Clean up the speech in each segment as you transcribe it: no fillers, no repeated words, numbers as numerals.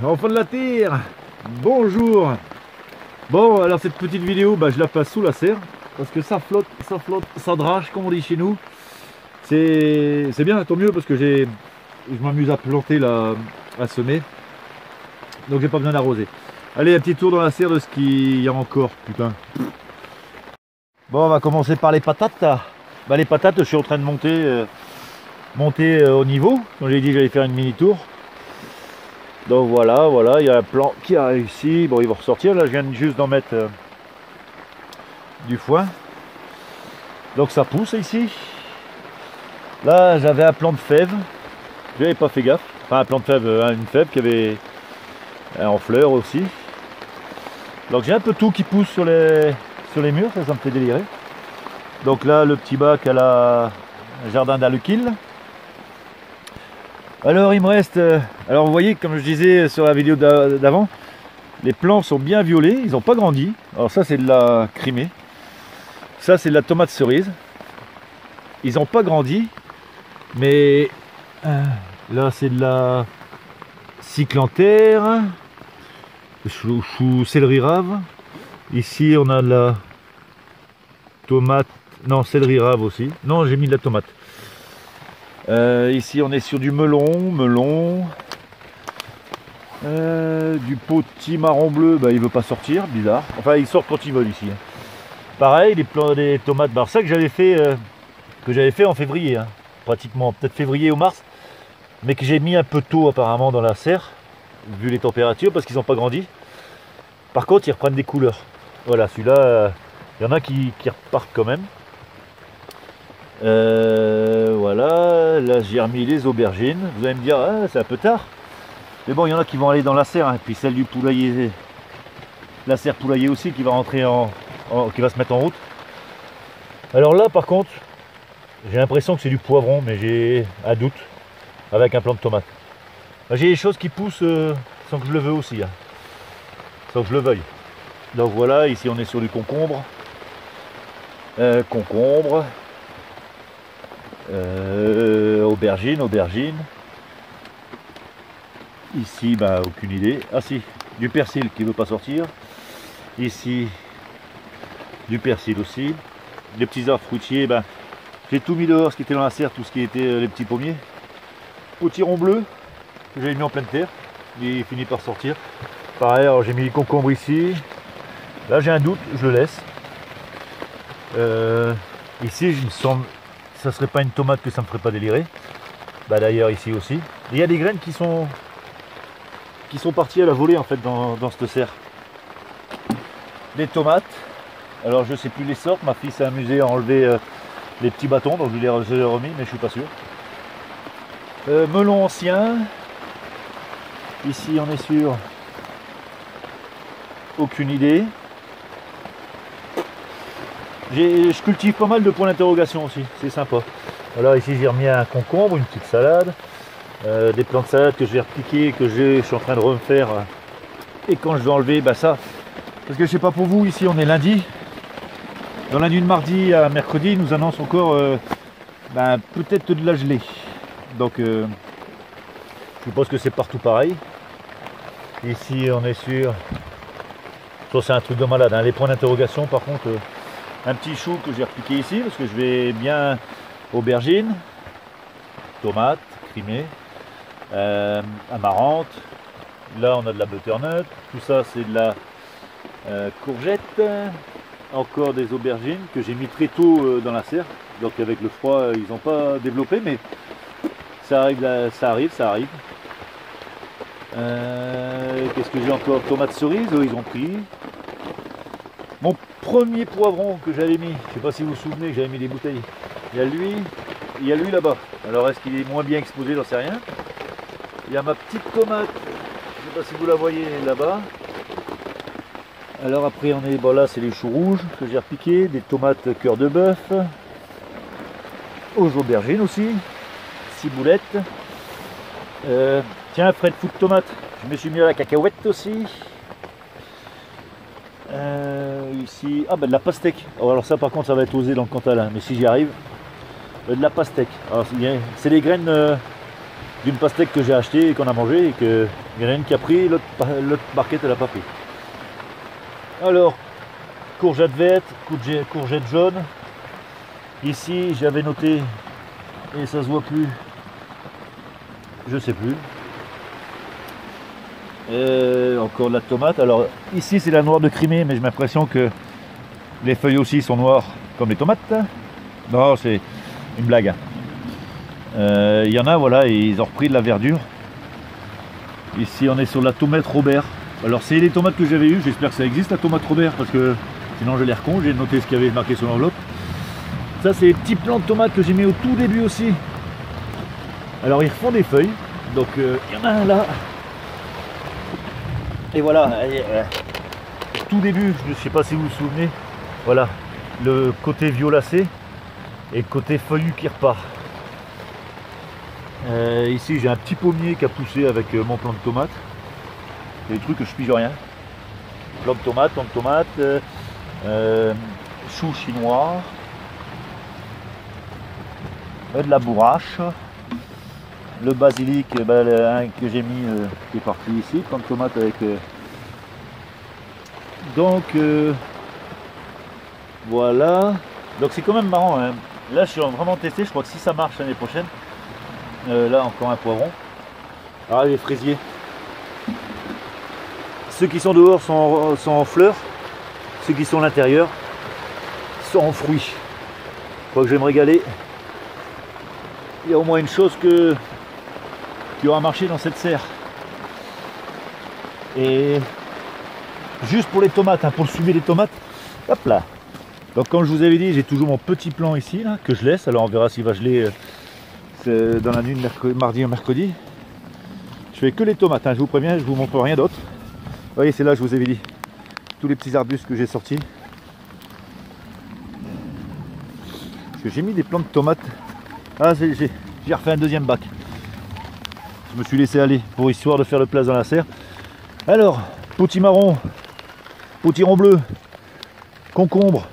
enfants de la terre, bonjour. Bon, alors cette petite vidéo, je la passe sous la serre parce que ça flotte, ça drache comme on dit chez nous. C'est bien, tant mieux parce que je m'amuse à planter là, à semer. Donc j'ai pas besoin d'arroser. Allez, un petit tour dans la serre de ce qu'il y a encore, putain. Bon, on va commencer par les patates. Les patates, je suis en train de monter au niveau. Comme j'ai dit, j'allais faire une mini tour. Donc voilà, il y a un plan qui arrive ici. Bon, ils vont ressortir. Là, je viens juste d'en mettre du foin. Donc ça pousse ici. Là, j'avais un plant de fève. Je n'avais pas fait gaffe. Enfin, un plant de fève, une fève qui avait en fleurs aussi. Donc j'ai un peu tout qui pousse sur les murs. Ça me fait délirer. Donc là, le petit bac à la jardin d'Alukil. Alors il me reste, alors vous voyez comme je disais sur la vidéo d'avant, les plants sont bien violets, ils n'ont pas grandi. Alors ça c'est de la crimée, ça c'est de la tomate cerise, ils n'ont pas grandi, mais là c'est de la cyclanthère, chou céleri rave, ici on a de la tomate, non céleri rave aussi, non j'ai mis de la tomate. Ici on est sur du melon, du potimarron bleu, il veut pas sortir, bizarre. Enfin ils sortent quand ils veulent ici. Pareil, les tomates, ça que j'avais fait en février, pratiquement, peut-être février ou mars, mais que j'ai mis un peu tôt apparemment dans la serre, vu les températures, parce qu'ils n'ont pas grandi. Par contre ils reprennent des couleurs. Voilà, celui-là, il y en a qui repartent quand même. Voilà, là j'ai remis les aubergines. Vous allez me dire, c'est un peu tard. Mais bon, il y en a qui vont aller dans la serre. Et puis celle du poulailler, la serre poulailler aussi qui va rentrer qui va se mettre en route. Alors là, par contre, j'ai l'impression que c'est du poivron, mais j'ai un doute avec un plant de tomate. J'ai des choses qui poussent sans que je le veuille aussi, sans que je le veuille. Donc voilà, ici on est sur du concombre. Aubergine. Ici, aucune idée. Ah si, du persil qui ne veut pas sortir. Ici, du persil aussi. Les petits arbres fruitiers, j'ai tout mis dehors, ce qui était dans la serre, tout ce qui était les petits pommiers. Potiron bleu, que j'avais mis en pleine terre. Il finit par sortir. Pareil, alors j'ai mis les concombres ici. Là j'ai un doute, je le laisse. Ici, il me semble, ça serait pas une tomate que ça me ferait pas délirer. D'ailleurs ici aussi. Il y a des graines qui sont parties à la volée en fait dans cette serre. Des tomates. Alors je sais plus les sortes. Ma fille s'est amusée à enlever les petits bâtons, donc je les ai remis, mais je suis pas sûr. Melon ancien. Ici on est sur aucune idée. Je cultive pas mal de points d'interrogation aussi, c'est sympa. Voilà, ici j'ai remis un concombre, une petite salade, des plants de salade que je vais repiquer, que je suis en train de refaire. Et quand je vais enlever, ça, parce que je sais pas pour vous, ici on est lundi. Dans la nuit de mardi à mercredi, ils nous annonce encore peut-être de la gelée. Donc je suppose que c'est partout pareil. Ici on est sur, c'est un truc de malade, les points d'interrogation par contre. Un petit chou que j'ai repiqué ici parce que je vais bien aubergine, tomate, crimée, amarante. Là on a de la butternut, tout ça c'est de la courgette, encore des aubergines que j'ai mis très tôt dans la serre. Donc avec le froid ils n'ont pas développé, mais ça arrive. Qu'est-ce que j'ai encore? Tomates cerises, ils ont pris. Mon premier poivron que j'avais mis, je ne sais pas si vous vous souvenez que j'avais mis des bouteilles. Il y a lui là-bas. Alors est-ce qu'il est moins bien exposé, j'en sais rien. Il y a ma petite tomate, je ne sais pas si vous la voyez là-bas. Alors après on est, là c'est les choux rouges que j'ai repiqués, des tomates cœur de bœuf, aux aubergines aussi, ciboulettes. Tiens, Fred foot tomate, je me suis mis à la cacahuète aussi. Ici, de la pastèque. Alors ça par contre ça va être osé dans le Cantal, mais si j'y arrive, de la pastèque. Alors c'est des graines d'une pastèque que j'ai acheté et qu'on a mangé et qu'il y en a une qui a pris, l'autre barquette elle n'a pas pris. Alors, courgette verte, courgette jaune. Ici j'avais noté, et ça se voit plus, je sais plus. Encore de la tomate. Alors ici c'est la noire de Crimée, mais j'ai l'impression que les feuilles aussi sont noires comme les tomates. Non, c'est une blague. Il y en a, voilà, ils ont repris de la verdure. Ici on est sur la tomate Robert. Alors c'est les tomates que j'avais eues, j'espère que ça existe la tomate Robert, parce que sinon j'ai l'air con, j'ai noté ce qu'il y avait marqué sur l'enveloppe. Ça c'est les petits plants de tomates que j'ai mis au tout début aussi. Alors ils refont des feuilles, donc il y en a un là. Et voilà, tout début, je ne sais pas si vous vous souvenez, voilà, le côté violacé et le côté feuillu qui repart. Ici j'ai un petit pommier qui a poussé avec mon plant de tomate. C'est des trucs que je pige rien. Plant de tomate, chou chinois, de la bourrache, le basilic, un que j'ai mis qui est parti ici, plant de tomate avec. Donc voilà. Donc c'est quand même marrant. Hein. Là je suis vraiment testé, je crois que si ça marche l'année prochaine. Là encore un poivron. Ah les fraisiers. Ceux qui sont dehors sont en fleurs, ceux qui sont à l'intérieur sont en fruits. Je crois que je vais me régaler. Il y a au moins une chose qui aura marché dans cette serre. Et juste pour les tomates, hein, pour le fumer des tomates, hop là. Donc comme je vous avais dit, j'ai toujours mon petit plan ici là, que je laisse. Alors on verra s'il va geler dans la nuit de mardi ou mercredi. Je fais que les tomates, hein, je vous préviens, je vous montre rien d'autre. Vous voyez, c'est là, je vous avais dit, tous les petits arbustes que j'ai sortis. Parce que j'ai mis des plants de tomates. Ah, j'ai refait un deuxième bac. Je me suis laissé aller pour histoire de faire le place dans la serre. Alors, potimarron, potiron bleu, concombre.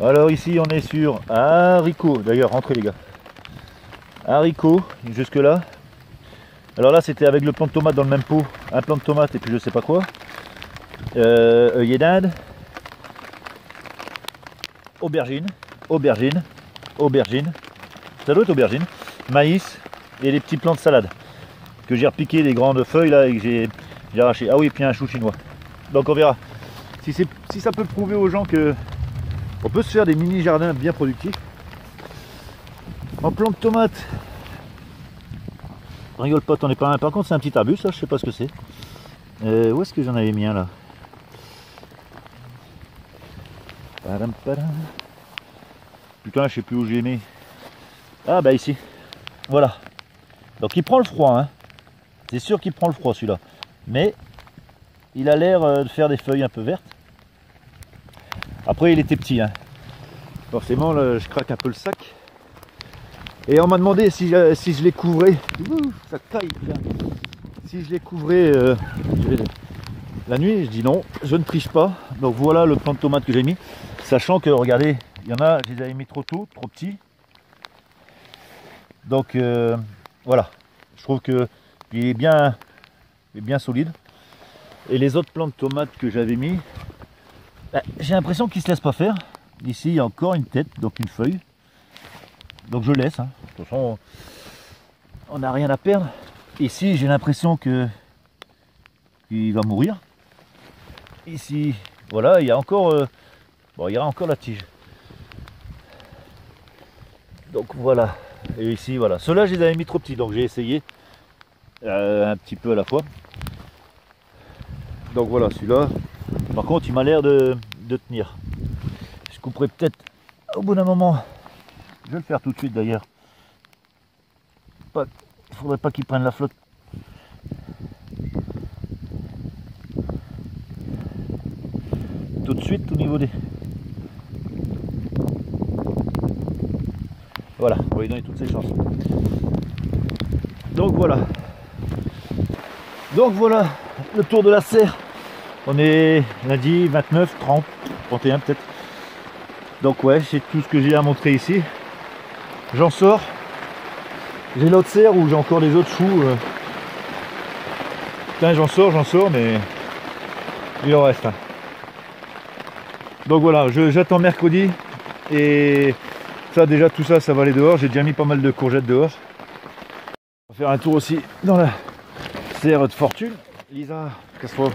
Alors ici, on est sur haricots. D'ailleurs, rentrez les gars. Haricots, jusque là. Alors là c'était avec le plant de tomate dans le même pot, un plant de tomate et puis je sais pas quoi. Œillet d'Inde, aubergine, ça doit être aubergine, maïs et les petits plants de salade que j'ai repiqué les grandes feuilles là et que j'ai arraché. Ah oui, et puis un chou chinois. Donc on verra si ça peut prouver aux gens que on peut se faire des mini jardins bien productifs. En plant de tomate. Rigole pas, t'en es pas un. Par contre, c'est un petit arbuste, là, je sais pas ce que c'est. Où est-ce que j'en avais mis un là? Putain, je sais plus où j'ai mis. Ah, bah ici. Voilà. Donc, il prend le froid, hein. C'est sûr qu'il prend le froid celui-là. Mais, il a l'air de faire des feuilles un peu vertes. Après, il était petit, hein. Forcément, là, je craque un peu le sac. Et on m'a demandé si je les couvrais. Ça taille, si je les couvrais la nuit. Je dis non, je ne triche pas. Donc voilà le plant de tomate que j'ai mis. Sachant que, regardez, il y en a, je les avais mis trop tôt, trop petits. Donc voilà. Je trouve qu'il est bien solide. Et les autres plants de tomates que j'avais mis, j'ai l'impression qu'ils ne se laissent pas faire. Ici, il y a encore une tête, donc une feuille. Donc je laisse, hein. De toute façon on n'a rien à perdre. Ici j'ai l'impression qu'il va mourir. Ici voilà, il y a encore bon, il y aura encore la tige. Donc voilà. Et ici voilà. Ceux-là je les avais mis trop petits, donc j'ai essayé un petit peu à la fois. Donc voilà, celui-là par contre il m'a l'air de tenir. Je couperai peut-être au bout d'un moment. Je vais le faire tout de suite d'ailleurs. Il ne faudrait pas qu'il prenne la flotte. Tout de suite au niveau des... Voilà, on va lui donner toutes ses chances. Donc voilà. Donc voilà le tour de la serre. On est lundi 29, 30, 31 peut-être. Donc ouais, c'est tout ce que j'ai à montrer ici. J'en sors. J'ai l'autre serre où j'ai encore les autres choux. Putain, j'en sors, mais il en reste. Hein. Donc voilà, j'attends mercredi. Et ça, déjà, tout ça, ça va aller dehors. J'ai déjà mis pas mal de courgettes dehors. On va faire un tour aussi dans la serre de fortune. Lisa, casse-toi.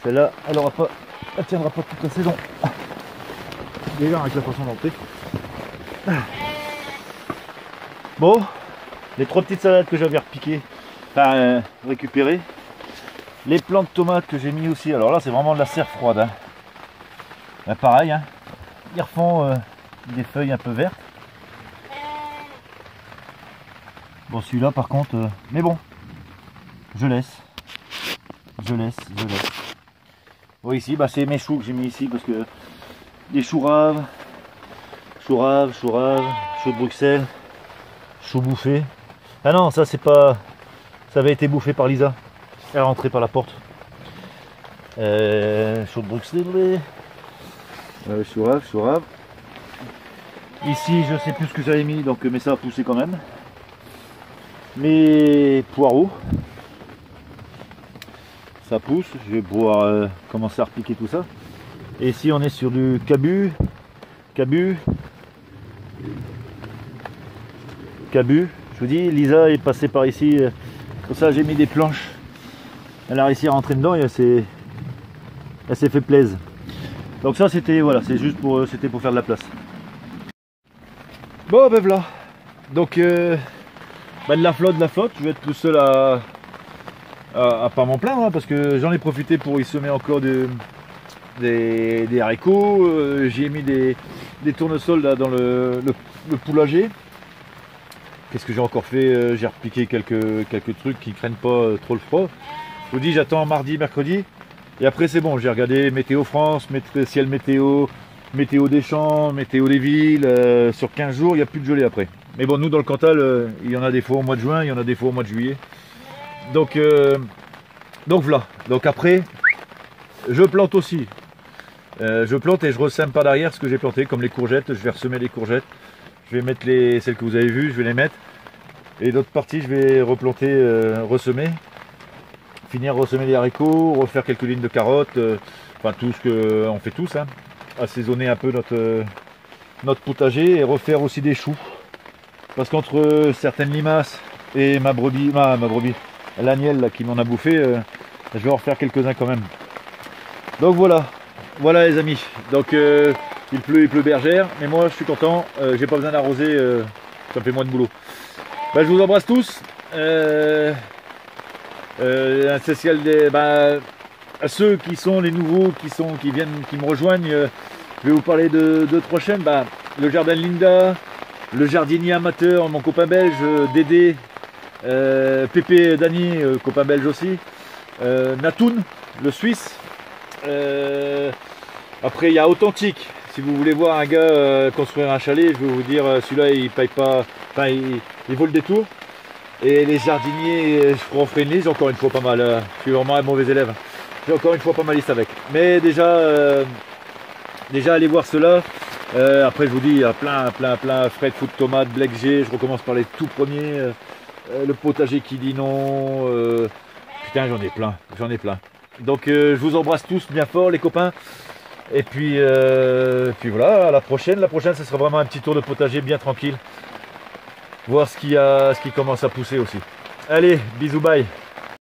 Celle-là, elle tiendra pas toute la saison. Déjà avec la façon d'entrer. Bon, les 3 petites salades que j'avais repiquées, enfin récupérées. Les plants de tomates que j'ai mis aussi. Alors là, c'est vraiment de la serre froide. Hein. Là, pareil, hein. Ils refont des feuilles un peu vertes. Bon, celui-là, par contre, mais bon, je laisse. Bon, ici, bah, c'est mes choux que j'ai mis ici parce que des choux raves, choux de Bruxelles, choux bouffés. Ah non, ça c'est pas, ça avait été bouffé par Lisa. Elle est rentrée par la porte. Choux de Bruxelles, choux raves. Ici, je sais plus ce que j'avais mis, donc mais ça a poussé quand même. Mes poireaux. Ça pousse, je vais pouvoir commencer à repiquer tout ça. Et ici on est sur du cabu. Je vous dis, Lisa est passée par ici, pour ça j'ai mis des planches. Elle a réussi à rentrer dedans et elle s'est fait plaisir. Donc ça c'était, voilà, c'est juste pour, c'était pour faire de la place. Bon ben voilà. Donc de la flotte, je vais être tout seul à pas m'en plaindre, hein, parce que j'en ai profité pour y semer encore des haricots. J'y ai mis des tournesols là, dans le poulager. Qu'est-ce que j'ai encore fait? J'ai repiqué quelques trucs qui craignent pas trop le froid. Je vous dis, j'attends mardi, mercredi. Et après c'est bon, j'ai regardé Météo France, ciel météo des champs, météo des villes. Sur 15 jours, il n'y a plus de gelée après. Mais bon, nous dans le Cantal, il y en a des fois au mois de juin, il y en a des fois au mois de juillet. Donc voilà. Donc après, je plante aussi. Je plante et je ressème par derrière ce que j'ai planté, comme les courgettes. Je vais ressemer les courgettes. Je vais mettre celles que vous avez vues, je vais les mettre. Et l'autre partie, je vais replanter, ressemer. Finir ressemer les haricots, refaire quelques lignes de carottes. Enfin tout ce qu'on fait tous. Hein. Assaisonner un peu notre potager et refaire aussi des choux. Parce qu'entre certaines limaces et ma brebis, l'Agnelle qui m'en a bouffé, je vais en refaire quelques-uns quand même. Donc voilà les amis. Donc il pleut bergère, mais moi je suis content, j'ai pas besoin d'arroser, ça me fait moins de boulot. Je vous embrasse tous. Un spécial à ceux qui sont les nouveaux, qui me rejoignent, je vais vous parler de 2-3 chaînes. Le jardin de Linda, le jardinier amateur, mon copain belge, Dédé. Pépé Dany, copain belge aussi, Natoun, le Suisse. Après il y a Authentique, si vous voulez voir un gars construire un chalet, je vais vous dire, celui-là il paye pas, enfin il vaut le détour. Et les jardiniers franc-friendly, j'ai encore une fois pas mal, je suis vraiment un mauvais élève, j'ai encore une fois pas mal liste avec. Mais déjà allez voir cela. Après je vous dis, il y a plein, Fred Food Tomate, Black G, je recommence par les tout premiers. Le potager qui dit non, putain j'en ai plein. Donc je vous embrasse tous bien fort les copains. Et puis voilà, à la prochaine. La prochaine, ce sera vraiment un petit tour de potager bien tranquille. Voir ce qui commence à pousser aussi. Allez, bisous, bye.